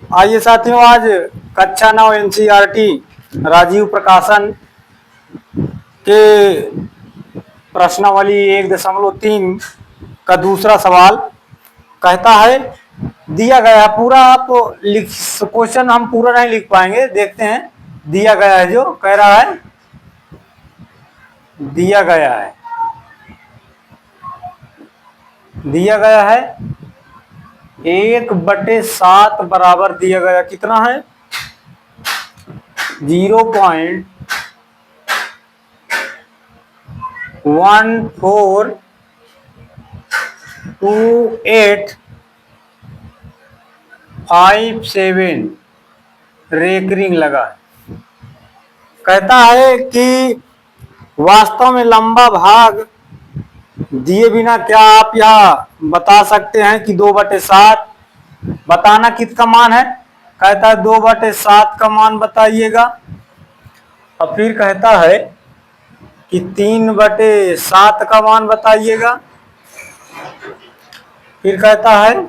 आइए साथियों, आज कक्षा 9 एनसीईआरटी राजीव प्रकाशन के प्रश्नावली 1.3 का दूसरा सवाल कहता है, दिया गया है पूरा। आप लिख क्वेश्चन हम पूरा नहीं लिख पाएंगे, देखते हैं। दिया गया है, जो कह रहा है दिया गया है 1/7 बराबर दिया गया कितना है 0.142857 रेकरिंग लगा। कहता है कि वास्तव में लंबा भाग दिए बिना क्या आप यह बता सकते हैं कि 2/7 बताना किसका मान है। कहता है 2/7 का मान बताइएगा। और फिर कहता है कि 3/7 का मान बताइएगा। फिर कहता है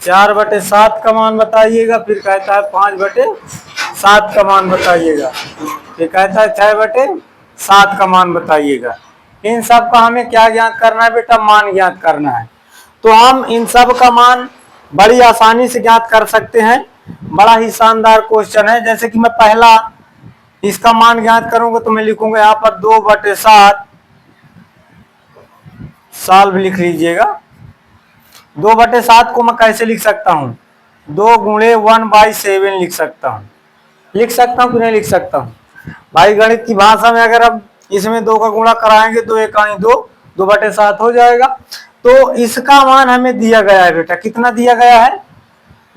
4/7 का मान बताइएगा। फिर कहता है 5/7 का मान बताइएगा। फिर कहता है 6/7 का मान बताइएगा। इन सब का हमें क्या ज्ञात करना है बेटा, मान ज्ञात करना है। तो हम इन सब का मान बड़ी आसानी से ज्ञात कर सकते हैं। बड़ा ही शानदार क्वेश्चन है। जैसे कि मैं पहला इसका मान ज्ञात करूंगा तो मैं लिखूंगा यहाँ पर 2/7 सॉल्व लिख लीजिएगा। 2/7 को मैं कैसे लिख सकता हूँ, 2 गुणे 1/7 लिख सकता हूँ कि नहीं लिख सकता हूँ भाई। गणित की भाषा में अगर हम इसमें 2 का गुणा कराएंगे तो 1 × 2 2/7 हो जाएगा। तो इसका मान हमें दिया गया है बेटा, कितना दिया गया है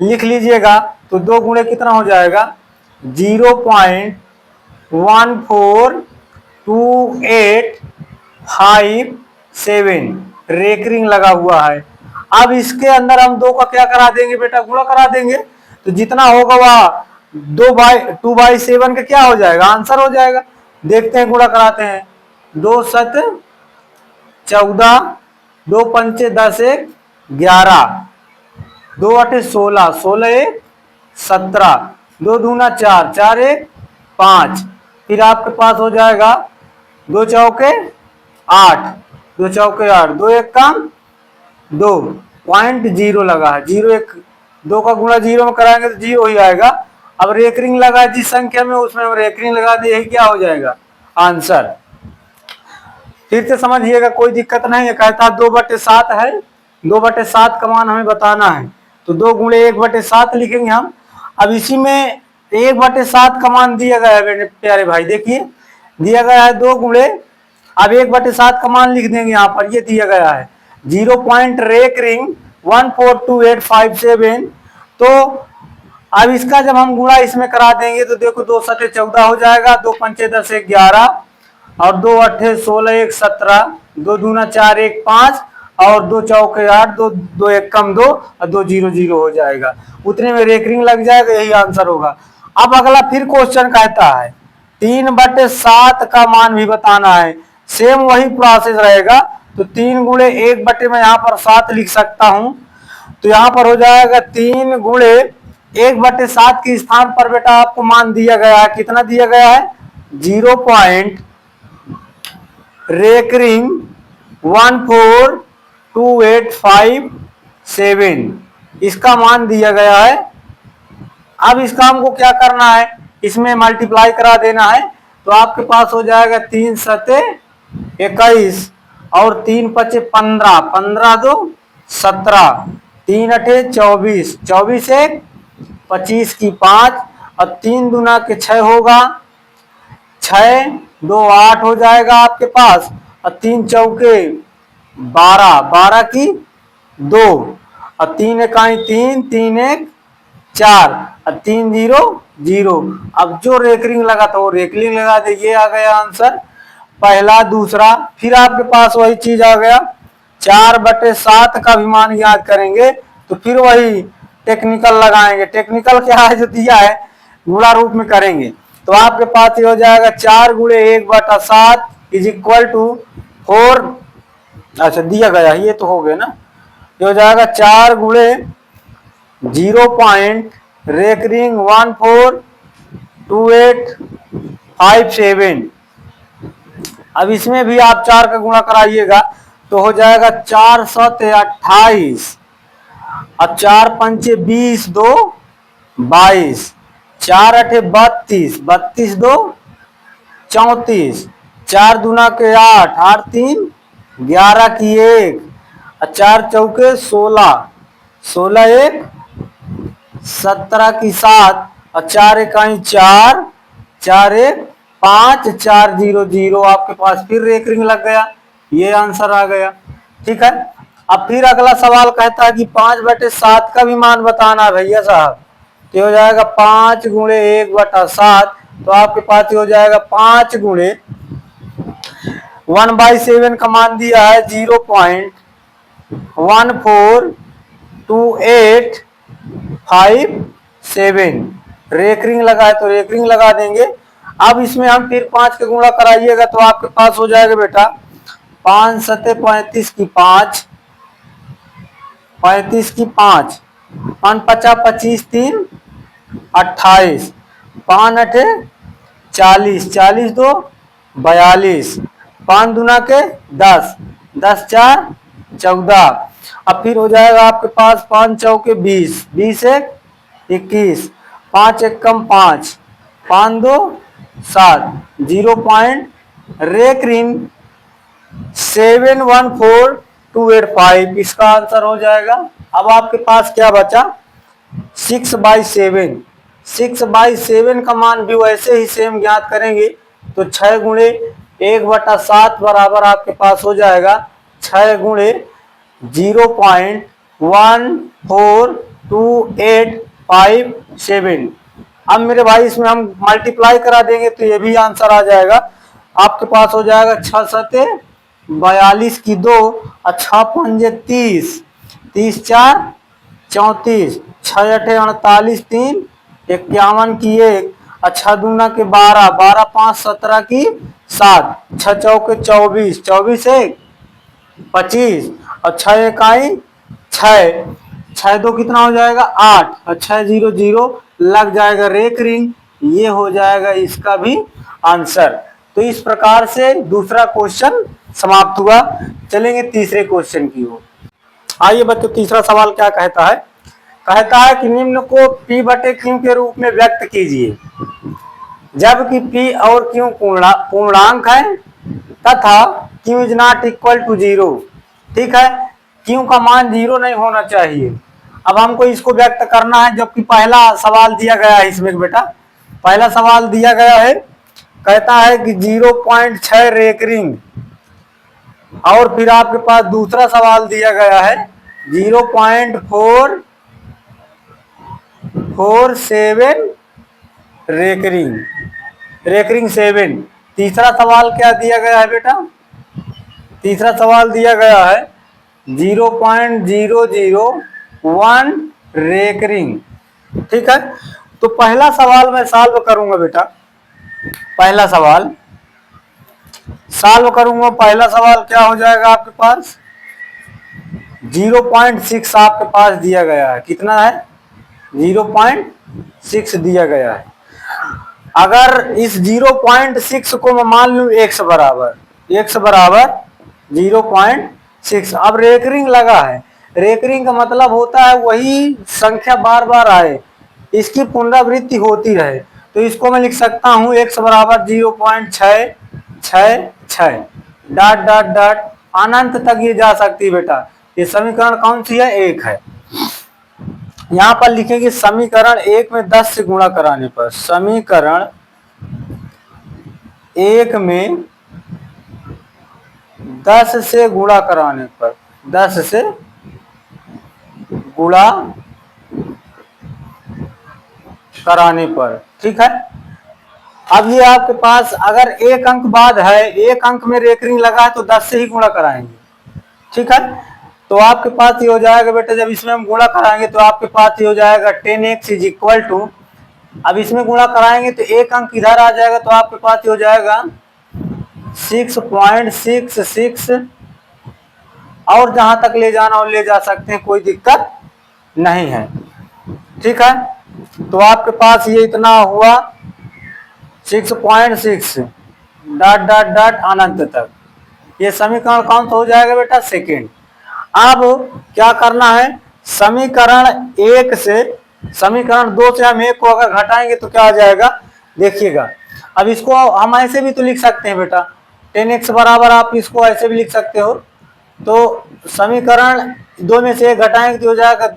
लिख लीजिएगा। तो 2 गुणे कितना हो जाएगा 0.1428557 रेकरिंग लगा हुआ है। अब इसके अंदर हम 2 का क्या करा देंगे बेटा, गुणा करा देंगे। तो जितना होगा वह 2/7 का क्या हो जाएगा, आंसर हो जाएगा। देखते हैं, गुणा कराते हैं। 2 7 14, 2 पंचे 10 1 11, 2 8 16, 16 1 17, 2 दूना 4, 4 1 5। फिर आपके पास हो जाएगा 2 चौके 8, 2 चौके 8, 2 1 कम 2.0 लगा है। 0 1 2 का गुणा 0 में कराएंगे तो 0 ही आएगा। अब रेकरिंग लगा है जिस संख्या में, उसमें हम रेकरिंग लगा दे, यही क्या हो जाएगा आंसर। फिर से समझिएगा, कोई दिक्कत नहीं है। कहता 2/7 है, 2/7 का मान हमें बताना है। तो 2 गुणे 1/7 लिखेंगे हम। अब इसी में 1/7 का मान दिया गया है मेरे प्यारे भाई, देखिए दिया गया है 2 गुणे। अब 1/7 का मान लिख देंगे यहाँ पर, ये दिया गया है 0.142857। तो अब इसका जब हम गुणा इसमें करा देंगे तो देखो 2 7 14 हो जाएगा, 2 पंचे 10 1 11, और 2 8 16 1 17, 2 दूना 4 1 5, और 2 चौके 8, 2 2 1 कम 2, और 2 0 0 हो जाएगा। उतने में रेकरिंग लग जाएगा, यही आंसर होगा। अब अगला फिर क्वेश्चन कहता है 3/7 का मान भी बताना है। सेम वही प्रोसेस रहेगा। तो 3 गुणे 1 में यहाँ पर 7 लिख सकता हूँ। तो यहाँ पर हो जाएगा 3 गुणे 1/7 के स्थान पर बेटा आपको मान दिया गया है, कितना दिया गया है 0. रेकरिंग 1428557 इसका मान दिया गया है। अब इसका हमको क्या करना है, इसमें मल्टीप्लाई करा देना है। तो आपके पास हो जाएगा 3 7 21, और 3 5 15, 15 2 17, 3 8 24, 24 1 25 की 5, और 3 दूना के 6 होगा, 6 2 8 हो जाएगा आपके पास, और 3 चौके 12, 12 की 2, और 3 इकाई 3, 3 1 4, और 3 0 0। अब जो रेकरिंग लगा था वो रेकरिंग लगा दे, ये आ गया आंसर पहला। दूसरा फिर आपके पास वही चीज आ गया, 4/7 का भी मान याद करेंगे तो फिर वही टेक्निकल लगाएंगे। टेक्निकल क्या है, जो दिया है गुणा रूप में करेंगे। तो आपके पास ये हो जाएगा 4 गुणे 1/7 इज इक्वल टू 4। अच्छा दिया गया, ये तो हो गया ना। ये हो जाएगा 4 गुणे 0. रेकरिंग 142857। अब इसमें भी आप 4 का गुणा कराइएगा तो हो जाएगा 428 और 4 पंचे 20, 2 22, 4 अठे 32, 32 2 34, 4 दूना के 8, 8 3 11 की 1 और 4 चौके 16, 16 1 17 की 7 और 4 इकाई 4, 4 1 5, 4 0 0। आपके पास फिर रेकरिंग लग गया, ये आंसर आ गया। ठीक है, अब फिर अगला सवाल कहता है कि 5/7 का भी मान बताना है भैया साहब। तो हो जाएगा 5 गुणे 1/7, तो आपके पास हो जाएगा 5 गुणे 1/7 का मान दिया है 0.142857। रेकरिंग लगा है तो रेकरिंग लगा देंगे। अब इसमें हम फिर 5 के गुणा कराइएगा तो आपके पास हो जाएगा बेटा 5 सते 35 की 5, 35 की 5, 5 50 25 3 28, 5 अठे 40, 40 2 42, 5 दूना के 10, 10 4 14। अब फिर हो जाएगा आपके पास 5 चौके 20, 20 1 21, 5 1 कम 5, 5 2 7, 0. रेकरिंग 714285, इसका आंसर हो जाएगा। अब आपके पास क्या बचा 6/7। 6/7 का मान भी वैसे ही सेम ज्ञात करेंगे तो 6 गुणे 1/7 बराबर आपके पास हो जाएगा 6 गुणे 0.142857। अब मेरे भाई इसमें हम मल्टीप्लाई करा देंगे तो ये भी आंसर आ जाएगा। आपके पास हो जाएगा 6 सते 42 की 2 और 6 पंजे 30, 30 4 34, 6 अठे 48 3 51 की 1 और 6 दूना के 12, 12 5 17 की 7, 6 चौके 24, 24 1 25 और 6 इकाई 6, 6 2 कितना हो जाएगा 8 और 6 0 0 लग जाएगा रेकरिंग। ये हो जाएगा इसका भी आंसर। तो इस प्रकार से दूसरा क्वेश्चन समाप्त हुआ। चलेंगे तीसरे क्वेश्चन की ओर। आइए बच्चों, तीसरा सवाल क्या कहता है। कहता है कि निम्न को P/Q के रूप में व्यक्त कीजिए जबकि P और Q पूर्णांक है तथा Q is not equal to 0। ठीक है, Q का मान 0 नहीं होना चाहिए। अब हमको इसको व्यक्त करना है, जबकि पहला सवाल दिया गया है इसमें बेटा, पहला सवाल दिया गया है, कहता है कि 0.6 रेकरिंग, और फिर आपके पास दूसरा सवाल दिया गया है 0.447 रेकरिंग 7। तीसरा सवाल क्या दिया गया है बेटा, तीसरा सवाल दिया गया है 0.001 रेकरिंग। ठीक है, तो पहला सवाल मैं सॉल्व करूंगा बेटा, पहला सवाल सॉल्व करूंगा। पहला सवाल क्या हो जाएगा आपके पास 0.6 आपके पास दिया गया है, कितना है 0.6 दिया गया है। अगर इस 0.6 को मैं मान लूं x बराबर 0.6। अब रेकरिंग लगा है, रेकरिंग का मतलब होता है वही संख्या बार बार आए, इसकी पुनरावृत्ति होती रहे। तो इसको मैं लिख सकता हूं x बराबर 0.666 डॉट डॉट डॉट अनंत तक ये जा सकती है बेटा। ये समीकरण कौन सी है, 1 है। यहां पर लिखेंगे समीकरण 1 में 10 से गुणा कराने पर, समीकरण 1 में 10 से गुणा कराने पर, 10 से गुणा कराने पर। ठीक है, अब ये आपके पास अगर एक अंक बाद है, एक अंक में रेकरिंग लगा है तो 10 से ही गुणा कराएंगे। ठीक है, तो आपके पास ये हो जाएगा बेटा, जब इसमें हम गुणा कराएंगे तो आपके पास ये हो जाएगा 10x इज इक्वल टू, अब इसमें गुणा कराएंगे तो एक अंक इधर आ जाएगा तो आपके पास ये हो जाएगा 6.66, और जहां तक ले जाना हो ले जा सकते हैं, कोई दिक्कत नहीं है। ठीक है, तो आपके पास ये इतना हुआ 6.6 डॉट डॉट डॉट अनंत तक। ये समीकरण कौन सा हो जाएगा बेटा? सेकेंड। अब क्या करना है, समीकरण एक से समीकरण दो से हम एक को अगर घटाएंगे तो क्या आ जाएगा, देखिएगा। अब इसको हम ऐसे भी तो लिख सकते हैं बेटा, 10x बराबर, आप इसको ऐसे भी लिख सकते हो। तो समीकरण दो में से एक घटाएंगे तो हो जाएगा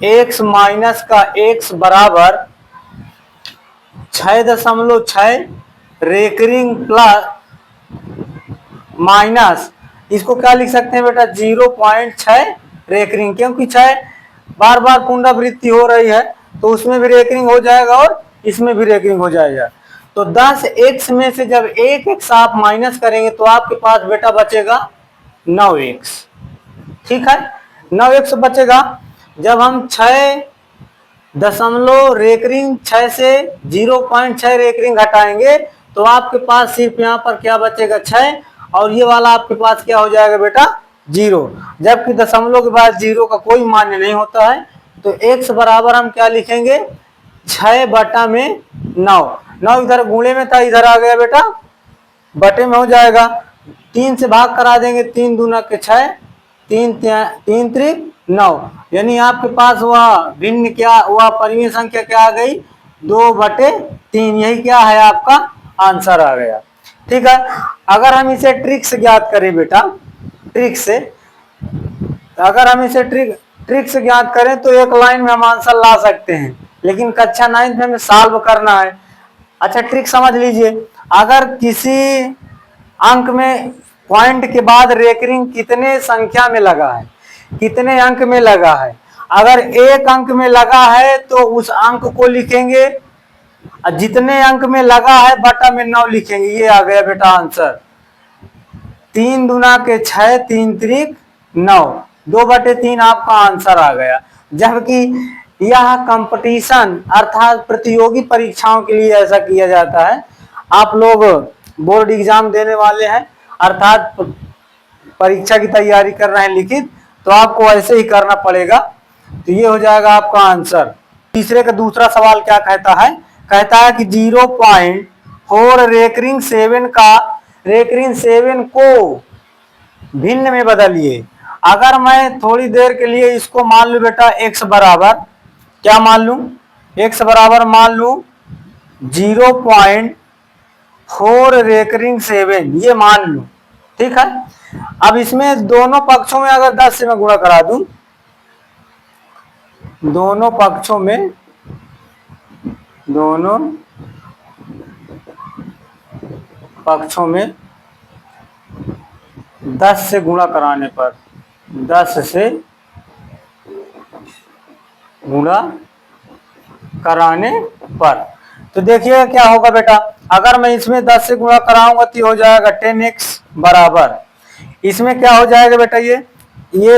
10x माइनस का x बराबर 6.6 रेकरिंग प्लस माइनस, इसको क्या लिख सकते हैं बेटा, 0.6 रेकरिंग, क्योंकि 6 बार बार पुनरावृत्ति हो रही है तो उसमें भी रेकरिंग हो जाएगा और इसमें भी रेकरिंग हो जाएगा। तो 10x में से जब 1x आप माइनस करेंगे तो आपके पास बेटा बचेगा 9x। ठीक है, 9x बचेगा। जब हम 6 दशमलव रेकरिंग 6 से 0.6 रेकरिंग घटाएंगे तो आपके पास सिर्फ यहाँ पर क्या बचेगा, 6, और ये वाला आपके पास क्या हो जाएगा बेटा, 0। जबकि दशमलव के बाद 0 का कोई मान्य नहीं होता है। तो x बराबर हम क्या लिखेंगे, 6/9। 9 इधर गुणे में था, इधर आ गया बेटा बटे में हो जाएगा। 3 से भाग करा देंगे, 3 दूना के 6, 3 त्रिक 9, यानी आपके पास हुआ भिन्न क्या हुआ, परिमेय संख्या क्या आ गई, 2/3। यही क्या है, आपका आंसर आ गया। ठीक है, अगर हम इसे ट्रिक से ज्ञात करें बेटा, ट्रिक से अगर हम इसे ट्रिक से ज्ञात करें तो एक लाइन में हम आंसर ला सकते हैं, लेकिन कक्षा 9 में हमें सॉल्व करना है। अच्छा, ट्रिक समझ लीजिए। अगर किसी अंक में पॉइंट के बाद रेकरिंग कितने संख्या में लगा है, कितने अंक में लगा है, अगर एक अंक में लगा है तो उस अंक को लिखेंगे, जितने अंक में लगा है बटा में 9 लिखेंगे। ये आ गया बेटा आंसर, 3 दूना के 6, 3 त्रिक 9, 2/3 आपका आंसर आ गया। जबकि यह कंपटीशन अर्थात प्रतियोगी परीक्षाओं के लिए ऐसा किया जाता है। आप लोग बोर्ड एग्जाम देने वाले हैं अर्थात परीक्षा की तैयारी कर रहे हैं लिखित, तो आपको ऐसे ही करना पड़ेगा। तो ये हो जाएगा आपका आंसर। तीसरे का दूसरा सवाल क्या कहता है, कहता है कि 0.4 रेकरिंग 7 का रेकरिंग 7 को भिन्न में बदलिए। अगर मैं थोड़ी देर के लिए इसको मान लूं बेटा x बराबर, क्या मान लूं, x बराबर मान लूं 0.4 रेकरिंग 7, ये मान लूं। ठीक है, अब इसमें दोनों पक्षों में अगर 10 से मैं गुणा करा दूं, दोनों पक्षों में 10 से गुणा कराने पर, 10 से गुणा कराने पर, तो देखिए क्या होगा बेटा। अगर मैं इसमें 10 से गुणा कराऊंगा तो हो जाएगा 10x बराबर, इसमें क्या हो जाएगा बेटा, ये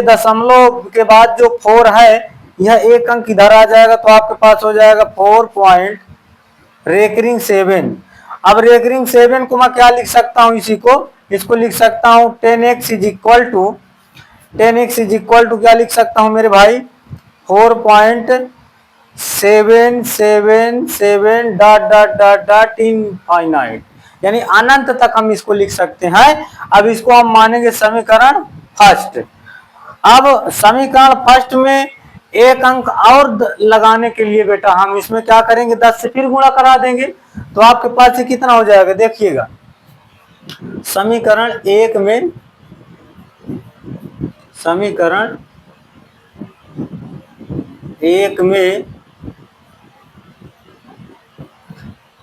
दशमलव के बाद जो 4 है यह एक अंक इधर आ जाएगा, तो आपके पास हो जाएगा 4 पॉइंट रेकरिंग 7। अब रेकरिंग 7 को मैं क्या लिख सकता हूं, इसको लिख सकता हूं 10x इज इक्वल टू क्या लिख सकता हूं मेरे भाई, 4.777 dot dot dot dot infinite, यानी अनंत तक हम इसको लिख सकते हैं। अब इसको हम मानेंगे समीकरण फर्स्ट। अब समीकरण फर्स्ट में एक अंक और लगाने के लिए बेटा हम इसमें क्या करेंगे, 10 से फिर गुणा करा देंगे, तो आपके पास ये कितना हो जाएगा, देखिएगा। समीकरण एक में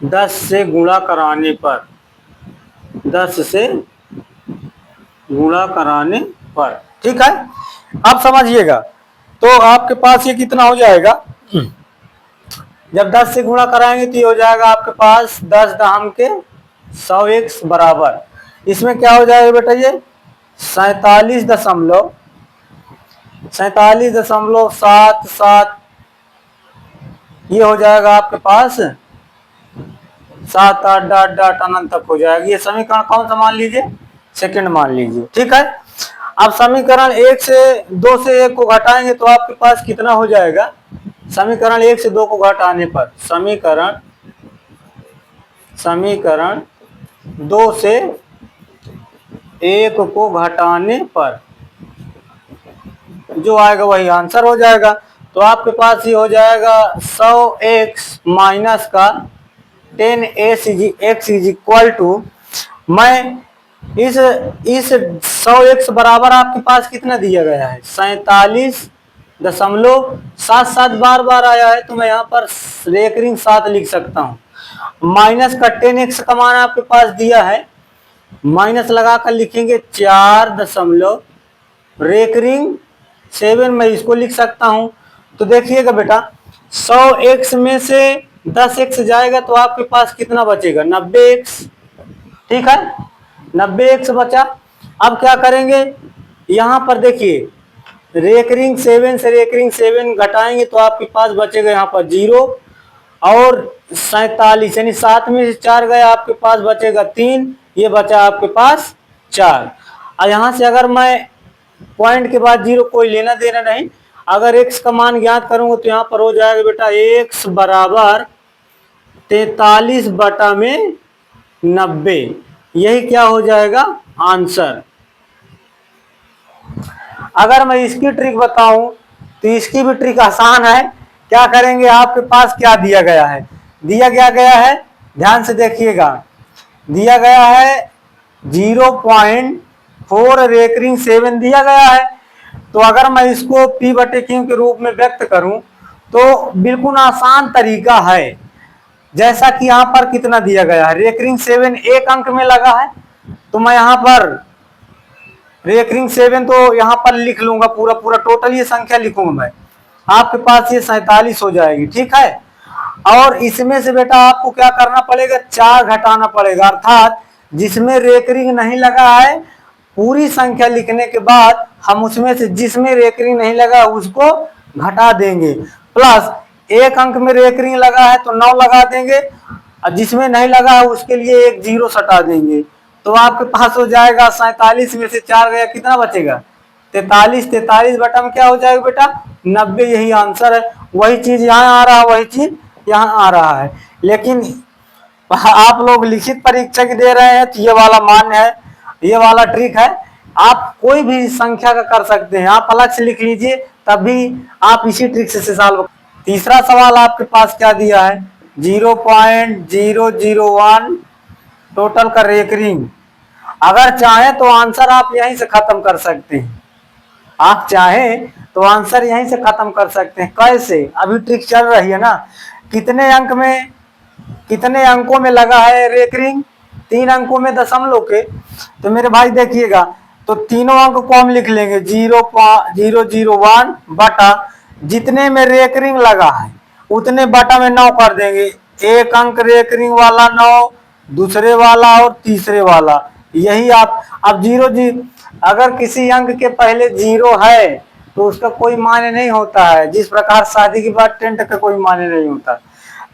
10 से गुणा कराने पर, 10 से गुणा कराने पर, ठीक है। अब समझिएगा, तो आपके पास ये कितना हो जाएगा, जब 10 से गुणा कराएंगे तो ये हो जाएगा आपके पास 10 दहम के 100x बराबर, इसमें क्या हो जाएगा बेटा, ये 47.77, ये हो जाएगा आपके पास 7 8 डॉट डॉट अनंत तक हो जाएगा। ये समीकरण कौन सा मान लीजिए, सेकंड मान लीजिए। ठीक है, अब समीकरण 1 से 2 से 1 को घटाएंगे तो आपके पास कितना हो जाएगा, समीकरण 1 से 2 को घटाने पर, समीकरण 2 से 1 को घटाने पर जो आएगा वही आंसर हो जाएगा। तो आपके पास ये हो जाएगा 100x माइनस का 10x इज इक्वल टू, मैं इस 100x बराबर आपके पास कितना दिया गया है, 47.77 बार बार आया है तो मैं यहाँ पर रेकरिंग 7 लिख सकता हूँ। माइनस का 10x का मान आपके पास दिया है, माइनस लगाकर लिखेंगे 4 रेकरिंग 7, मैं इसको लिख सकता हूं। तो देखिएगा बेटा 100x में से 10x जाएगा तो आपके पास कितना बचेगा, 90x। ठीक है, 90x बचा। अब क्या करेंगे, यहां पर देखिए रेकरिंग 7 से रेकरिंग 7 घटाएंगे तो आपके पास बचेगा यहाँ पर 0 और 47, यानी 7 में से 4 गया आपके पास बचेगा 3, ये बचा आपके पास 4। और यहां से अगर मैं पॉइंट के बाद 0 कोई लेना देना नहीं, अगर x का मान ज्ञात करूंगा तो यहाँ पर हो जाएगा बेटा x बराबर 43/90, यही क्या हो जाएगा आंसर। अगर मैं इसकी ट्रिक बताऊं तो इसकी भी ट्रिक आसान है। क्या करेंगे, आपके पास क्या दिया गया है, दिया गया है, ध्यान से देखिएगा, दिया गया है 0.4 रेकरिंग 7 दिया गया है। तो अगर मैं इसको P/Q के रूप में व्यक्त करूं तो बिल्कुल आसान तरीका है। जैसा कि यहाँ पर कितना दिया गया है, रेकरिंग 7 एक अंक में लगा है तो मैं यहाँ पर रेकरिंग 7 तो यहाँ पर लिख लूंगा, पूरा पूरा टोटल ये संख्या लिखूंगा मैं, आपके पास ये 47 हो जाएगी। ठीक है, और इसमें से बेटा आपको क्या करना पड़ेगा, 4 घटाना पड़ेगा, अर्थात जिसमें रेकरिंग नहीं लगा है पूरी संख्या लिखने के बाद हम उसमें से जिसमें रेकरिंग नहीं लगा उसको घटा देंगे, प्लस एक अंक में रेकरिंग लगा है तो 9 लगा देंगे और जिसमें नहीं लगा है उसके लिए एक 0 सटा देंगे। तो आपके पास हो जाएगा 47 में से 4 गया, कितना बचेगा 43, 43 बटा में क्या हो जाएगा बेटा 90, यही आंसर है। वही चीज यहाँ आ रहा है, वही चीज यहाँ आ रहा है, लेकिन आप लोग लिखित परीक्षा की दे रहे हैं तो ये वाला मान है, ये वाला ट्रिक है। आप कोई भी संख्या का कर सकते हैं, आप अलग से लिख लीजिए तभी आप इसी ट्रिक से सॉल्व। तीसरा सवाल आपके पास क्या दिया है, 0.001 टोटल का रेकरिंग। अगर चाहे तो आंसर आप यहीं से खत्म कर सकते हैं, आप चाहें तो आंसर यहीं से खत्म कर सकते हैं। कैसे, अभी ट्रिक चल रही है ना, कितने अंक में, कितने अंकों में लगा है रेकरिंग, 3 अंकों में दशमलव के। तो मेरे भाई देखिएगा, तो तीनों अंक को हम लिख लेंगे 0.001 बटा जितने में रेकरिंग लगा है उतने बटा में 9 कर देंगे। एक अंक रेकरिंग वाला 9, दूसरे वाला और तीसरे वाला, यही आप। अब 0 अगर किसी अंक के पहले 0 है तो उसका कोई मान्य नहीं होता है, जिस प्रकार शादी के बाद टेंट का कोई मान्य नहीं होता।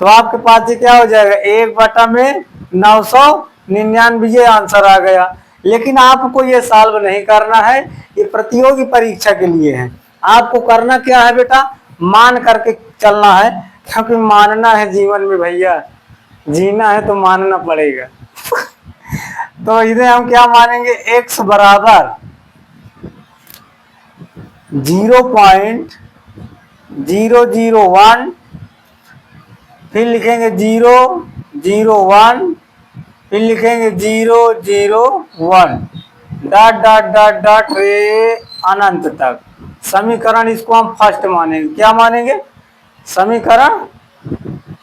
तो आपके पास ये क्या हो जाएगा, 1 बटा में 999, ये आंसर आ गया। लेकिन आपको ये सॉल्व नहीं करना है, ये प्रतियोगी परीक्षा के लिए है। आपको करना क्या है बेटा, मान करके चलना है, क्योंकि मानना है जीवन में भैया, जीना है तो मानना पड़ेगा। तो इधर हम क्या मानेंगे, x बराबर 0.001, फिर लिखेंगे 001, फिर लिखेंगे 001 डॉट डॉट डॉट डॉट रे अनंत तक। समीकरण इसको हम फर्स्ट मानेंगे, क्या मानेंगे, समीकरण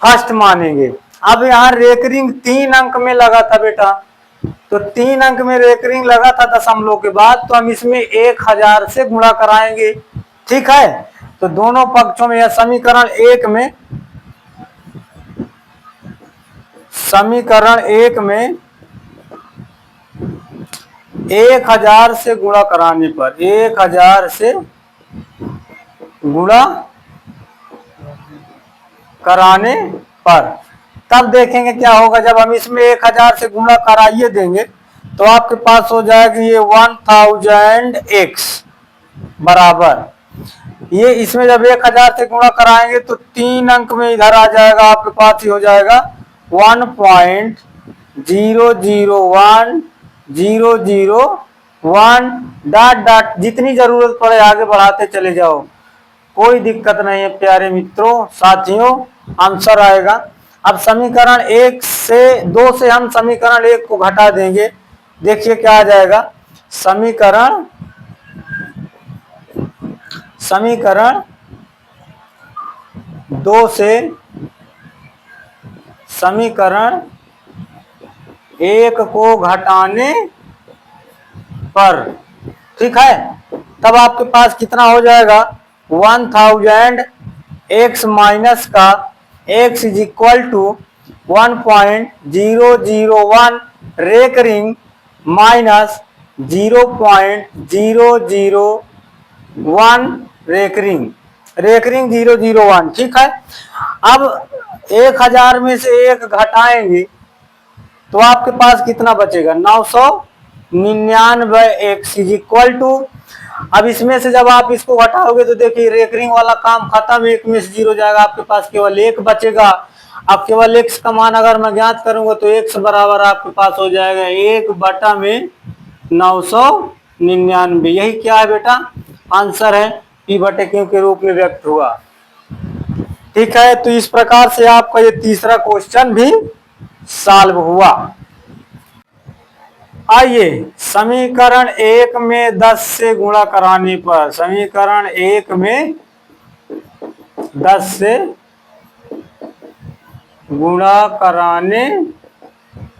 फर्स्ट मानेंगे। अब यहाँ रेकरिंग 3 अंक में लगा था बेटा, तो 3 अंक में रेकरिंग लगा था दशमलव के बाद, तो हम इसमें 1000 से गुणा कराएंगे। ठीक है, तो दोनों पक्षों में, या समीकरण 1 में, समीकरण 1 में 1000 से गुणा कराने पर, 1000 से गुणा कराने पर, तब देखेंगे क्या होगा। जब हम इसमें 1000 से गुणा कराइए देंगे तो आपके पास हो जाएगा ये 1000x बराबर, ये इसमें जब 1000 से गुणा कराएंगे तो 3 अंक में इधर आ जाएगा, आपके पास ये हो जाएगा 1.001001 डॉट डॉट, जितनी जरूरत पड़े आगे बढ़ाते चले जाओ, कोई दिक्कत नहीं है प्यारे मित्रों साथियों, आंसर आएगा। अब समीकरण 1 से 2 से हम समीकरण 1 को घटा देंगे, देखिए क्या आ जाएगा। समीकरण 2 से समीकरण 1 को घटाने पर, ठीक है, तब आपके पास कितना हो जाएगा 1000x माइनस का x is equal to 1.001 recurring minus 0.001 recurring 001, ठीक है। अब 1000 में से 1 घटाएंगे तो आपके पास कितना बचेगा 999x इज इक्वल टू, अब इसमें से जब आप इसको घटाओगे तो देखिए रेकरिंग वाला काम खत्म, 1 में से 0 जाएगा, आपके पास केवल 1 बचेगा। अब केवल x का मान अगर मैं ज्ञात करूंगा तो x बराबर आपके पास हो जाएगा 1/999, यही क्या है बेटा आंसर है, p/q के रूप में व्यक्त हुआ, ठीक है। तो इस प्रकार से आपका ये तीसरा क्वेश्चन भी सॉल्व हुआ। आइए समीकरण 1 में 10 से गुणा कराने पर, समीकरण 1 में 10 से गुणा कराने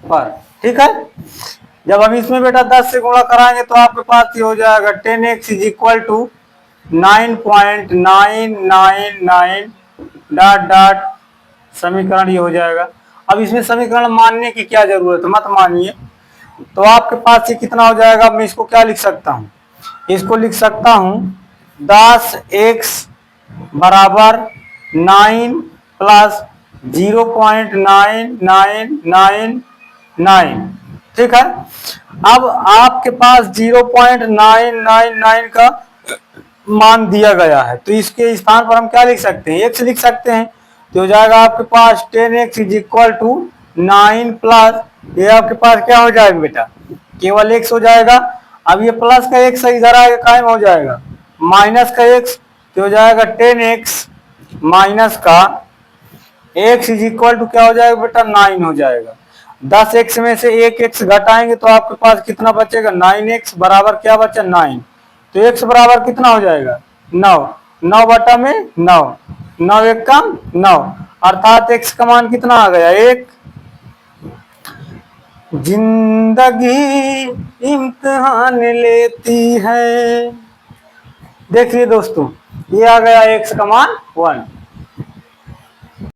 पर, ठीक है, जब हम इसमें बेटा 10 से गुणा कराएंगे तो आपके पास ये हो जाएगा 10x is equal to 9.999 dot dot, समीकरण ये हो जाएगा। अब इसमें समीकरण मानने की क्या जरूरत है, मत मानिए। तो आपके पास ये कितना हो जाएगा, मैं इसको क्या लिख सकता हूँ, इसको लिख सकता हूँ 10x बराबर 9 प्लस 0.9999, ठीक है। अब आपके पास 0.999 का मान दिया गया है, तो इसके स्थान पर हम क्या लिख सकते हैं, x लिख सकते हैं। तो हो जाएगा आपके पास 10x is equal to 9 plus, ये आपके पास क्या हो जाएगा बेटा, केवल x हो जाएगा। अब ये प्लस का x इधर आएगा कायम हो जाएगा, माइनस का x, तो हो जाएगा 10x माइनस का x इज इक्वल टू क्या हो जाएगा बेटा 9 हो जाएगा। 10x में से 1x घटाएंगे तो आपके पास कितना बचेगा 9x बराबर क्या बचा 9, तो x बराबर कितना हो जाएगा 9, 9/9, 9 1 का 9, अर्थात x का मान कितना आ गया 1। जिंदगी इम्तिहान लेती है, देखिए दोस्तों ये आ गया x का मान 1।